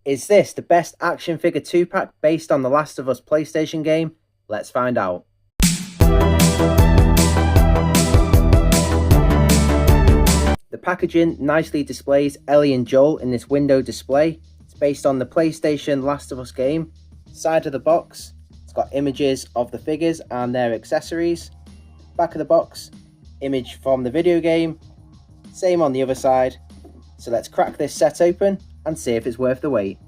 Is this the best action figure 2-pack based on the Last of Us PlayStation game? Let's find out. The packaging nicely displays Ellie and Joel in this window display. It's based on the PlayStation Last of Us game. Side of the box, it's got images of the figures and their accessories. Back of the box, image from the video game. Same on the other side. So let's crack this set open and see if it's worth the wait.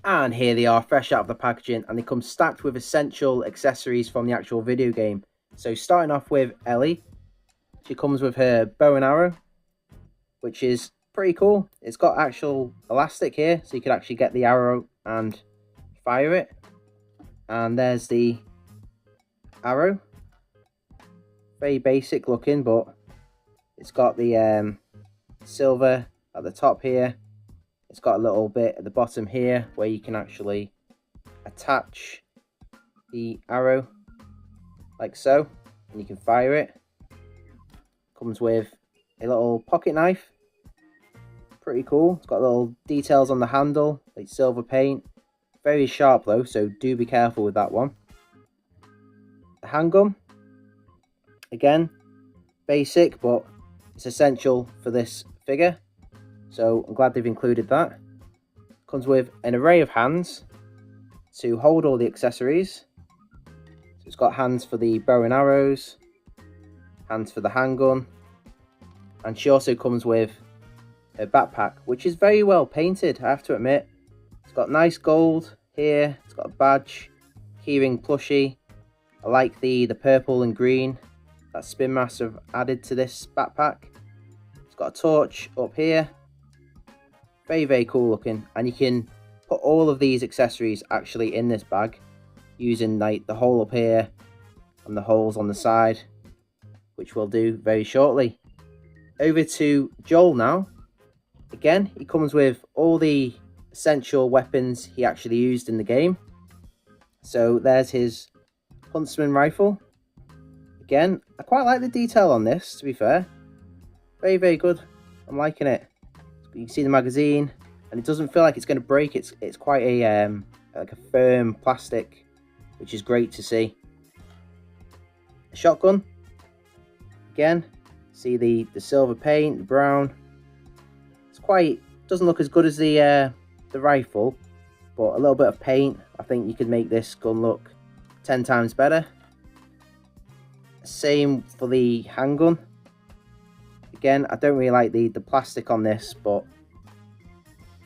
And here they are, fresh out of the packaging, and they come stacked with essential accessories from the actual video game. So starting off with Ellie, she comes with her bow and arrow, which is pretty cool. It's got actual elastic here, so you can actually get the arrow and fire it. And there's the arrow. Very basic looking, but it's got the silver at the top here. It's got a little bit at the bottom here where you can actually attach the arrow like so, and you can fire it. Comes with a little pocket knife. Pretty cool. It's got little details on the handle, like silver paint. Very sharp though, so do be careful with that one. The handgun, again, basic, but it's essential for this figure. So I'm glad they've included that. Comes with an array of hands to hold all the accessories. So it's got hands for the bow and arrows, hands for the handgun, and she also comes with a backpack, which is very well painted, I have to admit. It's got nice gold here, it's got a badge, keyring plushie. I like the purple and green that Spin Master have added to this backpack. It's got a torch up here. Very, very cool looking, and you can put all of these accessories actually in this bag using like the hole up here and the holes on the side, which we'll do very shortly. Over to Joel now. Again, he comes with all the essential weapons he actually used in the game. So there's his Huntsman rifle. Again, I quite like the detail on this, to be fair. Very, very good. I'm liking it. You can see the magazine, and it doesn't feel like it's going to break. It's quite a like a firm plastic, which is great to see. A shotgun. Again, see the silver paint, the brown. It's quite, doesn't look as good as the rifle, but a little bit of paint, I think you could make this gun look 10 times better. Same for the handgun. Again, I don't really like the plastic on this, but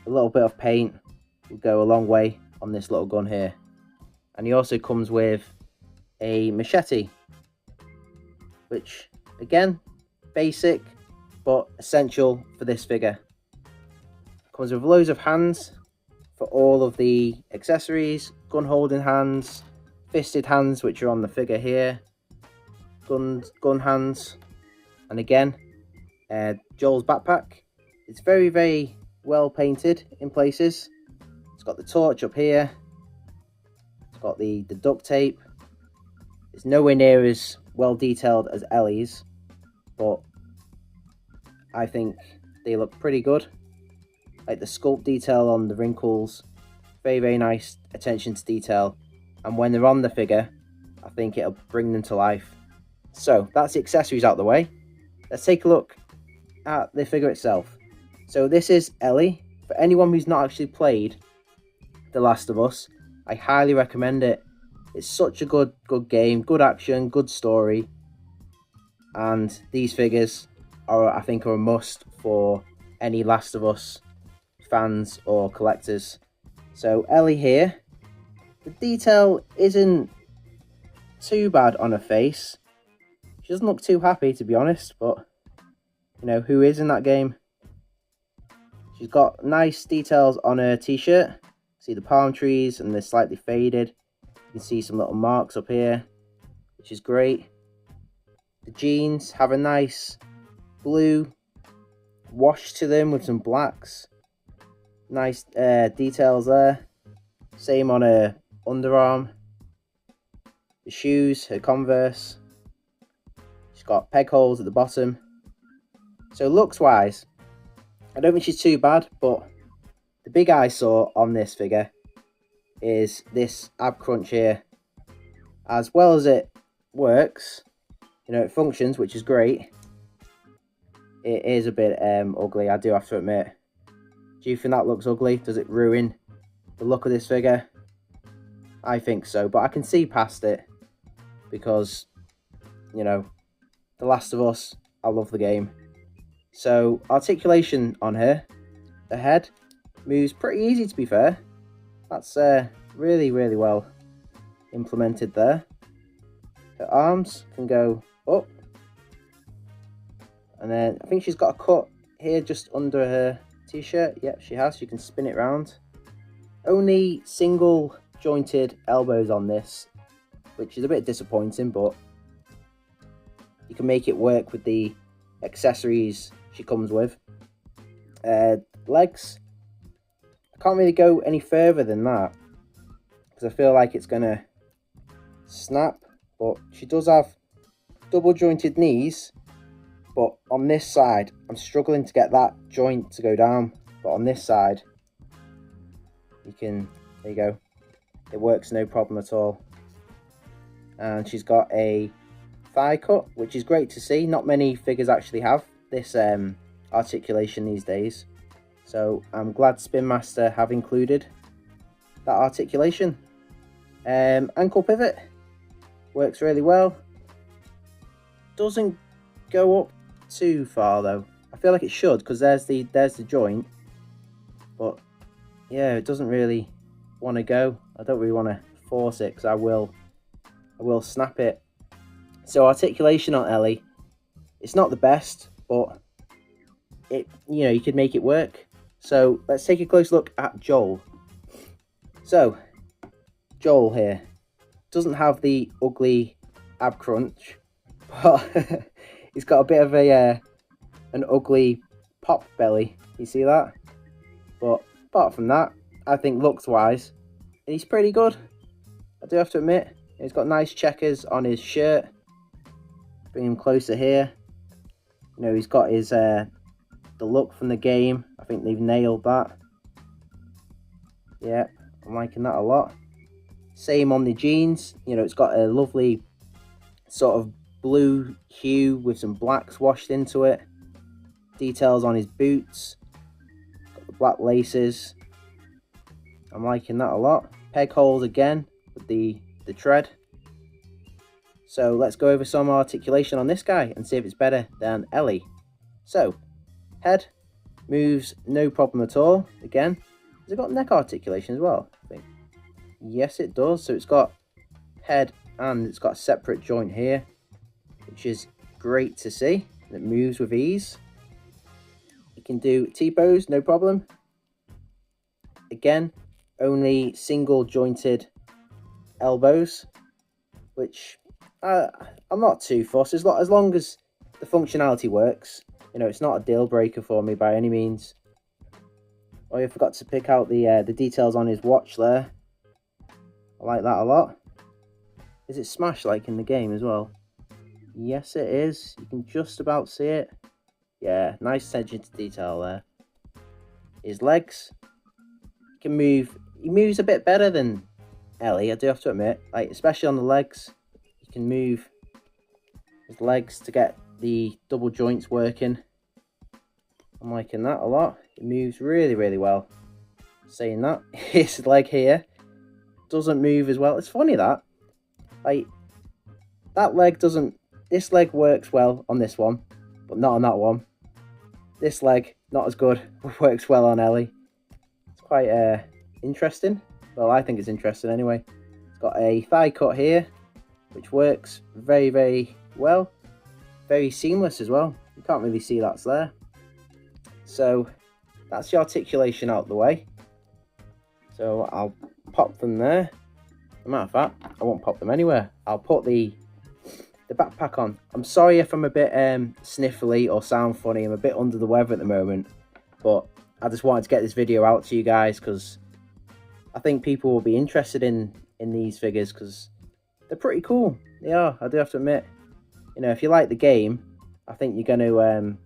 a little bit of paint will go a long way on this little gun here. And he also comes with a machete, which again, basic, but essential for this figure. Comes with loads of hands for all of the accessories, gun holding hands, fisted hands, which are on the figure here, gun hands, and again, Joel's backpack. It's very, very well painted in places. It's got the torch up here. It's got the duct tape. It's nowhere near as well detailed as Ellie's, but I think they look pretty good. Like the sculpt detail on the wrinkles, very, very nice attention to detail. And when they're on the figure, I think it'll bring them to life. So that's the accessories out the way. Let's take a look at the figure itself. So this is Ellie. For anyone who's not actually played The Last of Us, I highly recommend it. It's such a good game, good action, good story, and these figures are, I think, are a must for any Last of Us fans or collectors. So Ellie here, the detail isn't too bad on her face. She doesn't look too happy, to be honest, but you know, who is in that game? She's got nice details on her t-shirt. See the palm trees, and they're slightly faded. You can see some little marks up here, which is great. The jeans have a nice blue wash to them with some blacks. Nice details there. Same on her underarm. the shoes, her Converse. She's got peg holes at the bottom. So looks wise, I don't think she's too bad, but the big eyesore on this figure is this ab crunch here. As well as it works, you know, it functions, which is great, it is a bit ugly, I do have to admit. Do you think that looks ugly? Does it ruin the look of this figure? I think so, but I can see past it because, you know, The Last of Us, I love the game. So, articulation on her, the head, moves pretty easy to be fair. That's really, really well implemented there. Her arms can go up. And then I think she's got a cut here just under her t-shirt. Yep, she has. You can spin it round. Only single jointed elbows on this, which is a bit disappointing, but you can make it work with the accessories she comes with. Legs, I can't really go any further than that because I feel like it's gonna snap, but she does have double jointed knees, but on this side I'm struggling to get that joint to go down, but on this side you can, there you go, it works no problem at all. And she's got a thigh cut, which is great to see. Not many figures actually have this articulation these days, so I'm glad Spin Master have included that articulation. Ankle pivot works really well. Doesn't go up too far though. I feel like it should, because there's the joint, but yeah, it doesn't really want to go. I don't really want to force it because I will snap it. So articulation on Ellie, it's not the best, but it, you know, you could make it work. So let's take a close look at Joel. So Joel here doesn't have the ugly ab crunch, but he's got a bit of a an ugly pop belly. You see that? But apart from that, I think looks wise, he's pretty good. I do have to admit, he's got nice checkers on his shirt. Bring him closer here. You know, he's got his the look from the game. I think they've nailed that. Yeah, I'm liking that a lot. Same on the jeans. You know, it's got a lovely sort of blue hue with some blacks washed into it. Details on his boots. Got the black laces. I'm liking that a lot. Peg holes again with the tread. So let's go over some articulation on this guy and see if it's better than Ellie. So, head moves no problem at all. Again, has it got neck articulation as well? I think. Yes, it does. So it's got head and it's got a separate joint here, which is great to see. It moves with ease. You can do T-pose, no problem. Again, only single jointed elbows, which I'm not too fussed as long as the functionality works. You know, it's not a deal breaker for me by any means. Oh, I forgot to pick out the details on his watch there. I like that a lot. Is it smashed like in the game as well? Yes, it is. You can just about see it. Yeah, nice attention to detail there. His legs, he can move. He moves a bit better than Ellie, I do have to admit. Like, especially on the legs, he can move his legs to get the double joints working. I'm liking that a lot. It moves really, really well. Saying that, his leg here doesn't move as well. It's funny that, like, that leg doesn't. This leg works well on this one, but not on that one. This leg, not as good, but works well on Ellie. It's quite interesting. Well, I think it's interesting anyway. It's got a thigh cut here, which works very, very well. Very seamless as well. You can't really see that's there. So that's the articulation out of the way. So I'll pop them there. As a matter of fact, I won't pop them anywhere. I'll put the backpack on. I'm sorry if I'm a bit sniffly or sound funny. I'm a bit under the weather at the moment, but I just wanted to get this video out to you guys because I think people will be interested in these figures, because they're pretty cool. They are, I do have to admit. You know, if you like the game, I think you're going to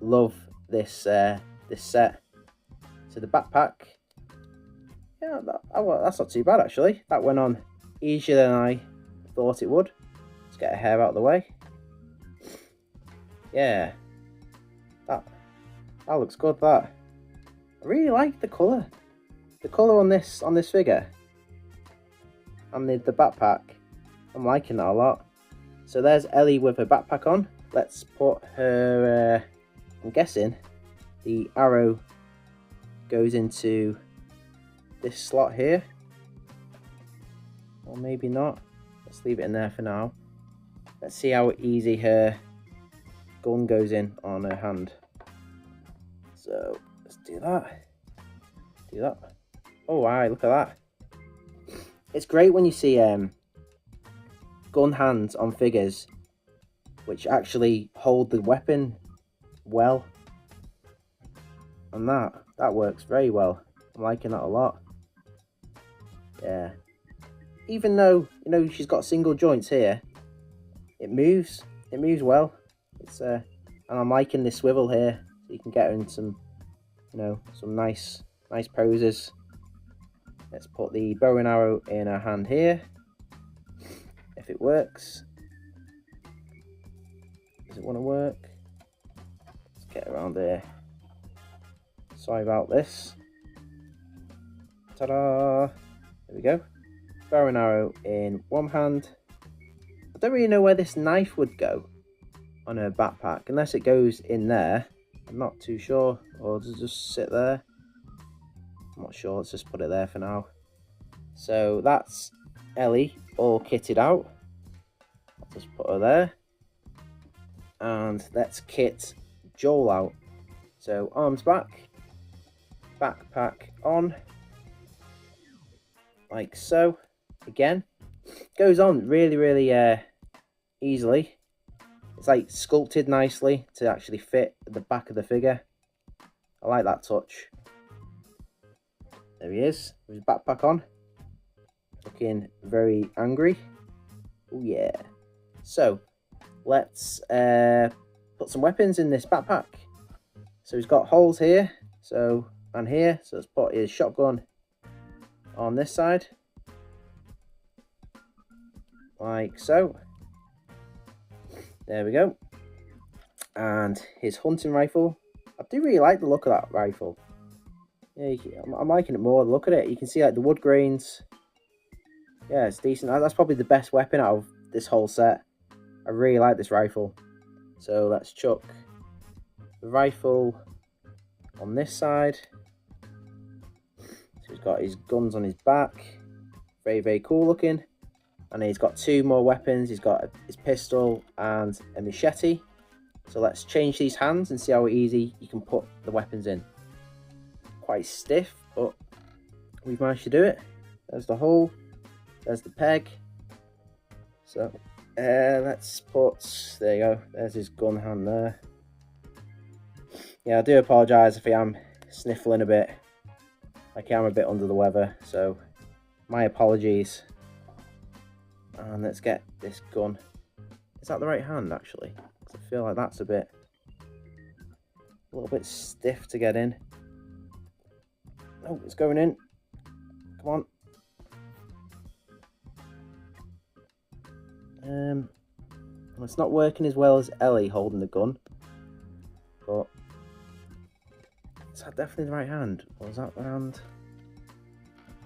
love this this set. So the backpack, yeah, that's not too bad actually. That went on easier than I thought it would. Let's get her hair out of the way. Yeah, that looks good. That I really like the colour. The colour on this figure and the backpack. I'm liking that a lot. So there's Ellie with her backpack on. Let's put her. I'm guessing the arrow goes into this slot here, or maybe not. Let's leave it in there for now. Let's see how easy her gun goes in on her hand. So let's do that. Do that. Oh wow, look at that. It's great when you see gun hands on figures which actually hold the weapon well. And that works very well. I'm liking that a lot. Yeah. Even though, you know, she's got single joints here, it moves well. It's and I'm liking this swivel here, so you can get her in some, you know, some nice poses. Let's put the bow and arrow in her hand here. If it works. Does it want to work? Let's get around here. Sorry about this. Ta-da! There we go. Bow and arrow in one hand. I don't really know where this knife would go on her backpack, unless it goes in there. I'm not too sure. Or does it just sit there? I'm not sure. Let's just put it there for now. So that's Ellie all kitted out. I'll just put her there. And let's kit Joel out. So arms back, backpack on, like so. Again, goes on really easily. It's like sculpted nicely to actually fit the back of the figure. I like that touch. There he is with his backpack on, looking very angry. Oh yeah. So let's put some weapons in this backpack. So he's got holes here, and here. So let's put his shotgun on this side, like so. There we go. And his hunting rifle. I do really like the look of that rifle. Yeah, I'm liking it more. Look at it. You can see like the wood grains. Yeah, it's decent. That's probably the best weapon out of this whole set. I really like this rifle. So let's chuck the rifle on this side. So he's got his guns on his back. Very cool looking. And he's got two more weapons. He's got his pistol and a machete. So let's change these hands and see how easy you can put the weapons in. Quite stiff, but we've managed to do it. There's the hole. There's the peg. So let's put, there you go. There's his gun hand there. Yeah, I do apologise if I am sniffling a bit. Like I am a bit under the weather, so my apologies. And let's get this gun. Is that the right hand actually? Because I feel like that's a little bit stiff to get in. Oh, it's going in. Come on. Well, it's not working as well as Ellie holding the gun, but is that definitely the right hand? Or is that the hand?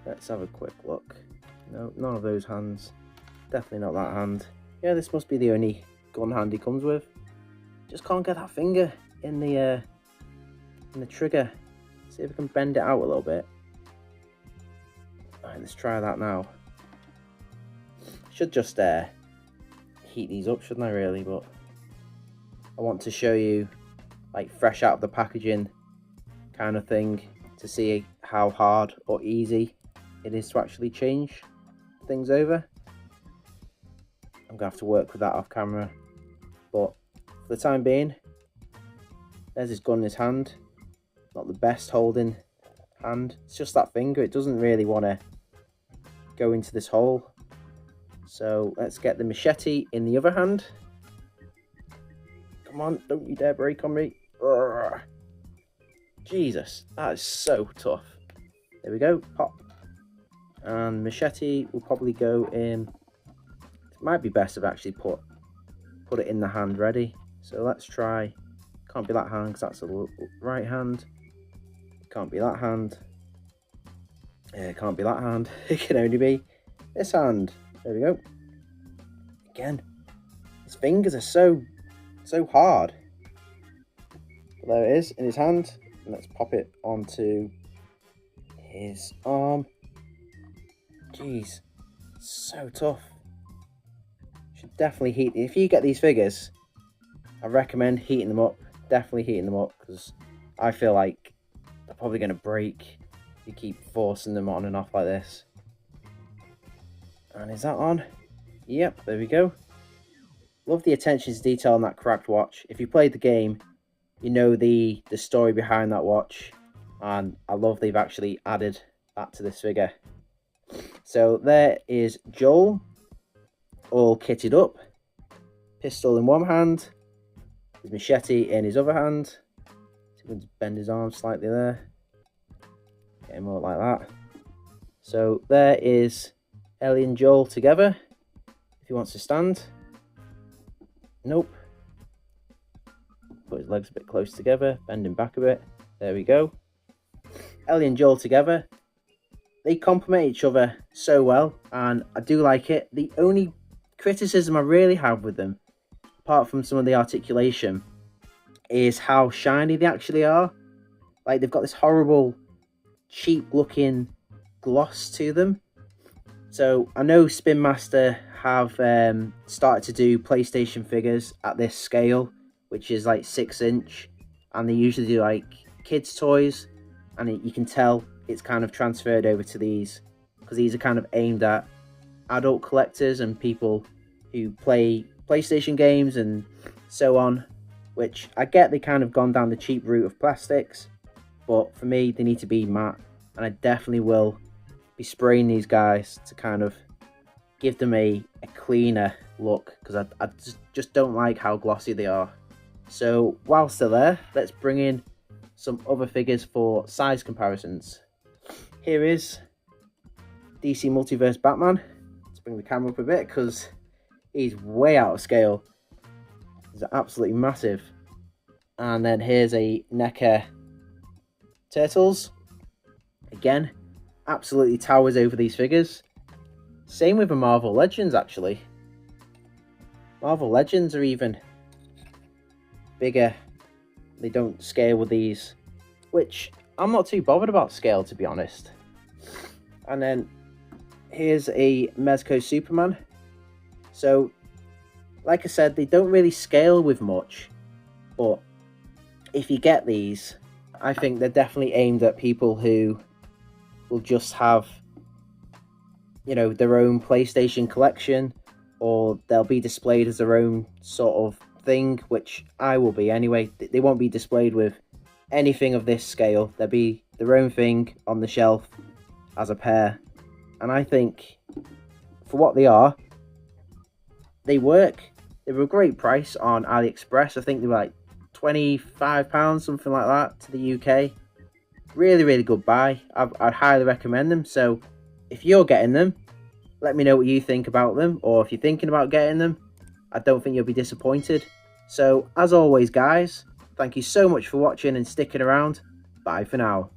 Let's have a quick look. No, none of those hands. Definitely not that hand. Yeah, this must be the only gun hand he comes with. Just can't get that finger in the trigger. See if we can bend it out a little bit. Alright, let's try that now. Should just heat these up, shouldn't I really? But I want to show you like fresh out of the packaging kind of thing to see how hard or easy it is to actually change things over. I'm gonna have to work with that off camera, but for the time being, there's his gun in his hand. Not the best holding hand. It's just that finger. It doesn't really want to go into this hole. So let's get the machete in the other hand. Come on, don't you dare break on me. Urgh. Jesus, that is so tough. There we go, pop. And machete will probably go in. It might be best if I actually put it in the hand ready. So let's try. Can't be that hand because that's a right hand. Can't be that hand. It can't be that hand. It can only be this hand. There we go. Again, his fingers are so hard. But there it is in his hand. And let's pop it onto his arm. Jeez, so tough. Should definitely heat. If you get these figures, I recommend heating them up. Definitely heating them up, because I feel like they're probably going to break if you keep forcing them on and off like this. And is that on? Yep, there we go. Love the attention to detail on that cracked watch. If you played the game, you know the story behind that watch, and I love they've actually added that to this figure. So there is Joel, all kitted up, pistol in one hand, his machete in his other hand. So I'm going to bend his arm slightly there, get him all like that. So there is Ellie and Joel together. If he wants to stand, nope. Put his legs a bit close together, bend him back a bit. There we go. Ellie and Joel together. They complement each other so well, and I do like it. The only criticism I really have with them, apart from some of the articulation, is how shiny they actually are. Like, they've got this horrible, cheap-looking gloss to them. So I know Spin Master have started to do PlayStation figures at this scale, which is like 6-inch, and they usually do like kids' toys, and you can tell it's kind of transferred over to these, because these are kind of aimed at adult collectors and people who play PlayStation games and so on, which I get they kind of gone down the cheap route of plastics, but for me they need to be matte, and I definitely will be spraying these guys to kind of give them a cleaner look, because I just don't like how glossy they are. So whilst they're there, let's bring in some other figures for size comparisons. Here is DC Multiverse Batman. Let's bring the camera up a bit because he's way out of scale. He's absolutely massive. And then here's a NECA Turtles. Again, absolutely towers over these figures. Same with the Marvel Legends, actually. Marvel Legends are even bigger. They don't scale with these, which I'm not too bothered about scale, to be honest. And then here's a Mezco Superman. So, like I said, they don't really scale with much, but if you get these, I think they're definitely aimed at people who will just have, you know, their own PlayStation collection, or they'll be displayed as their own sort of thing, which I will be anyway. They won't be displayed with anything of this scale. They'll be their own thing on the shelf as a pair, and I think for what they are, they work. They were a great price on AliExpress. I think they were like £25, something like that, to the UK. Really, really good buy. I'd highly recommend them. So if you're getting them, let me know what you think about them, or if you're thinking about getting them, I don't think you'll be disappointed. So as always, guys, thank you so much for watching and sticking around. Bye for now.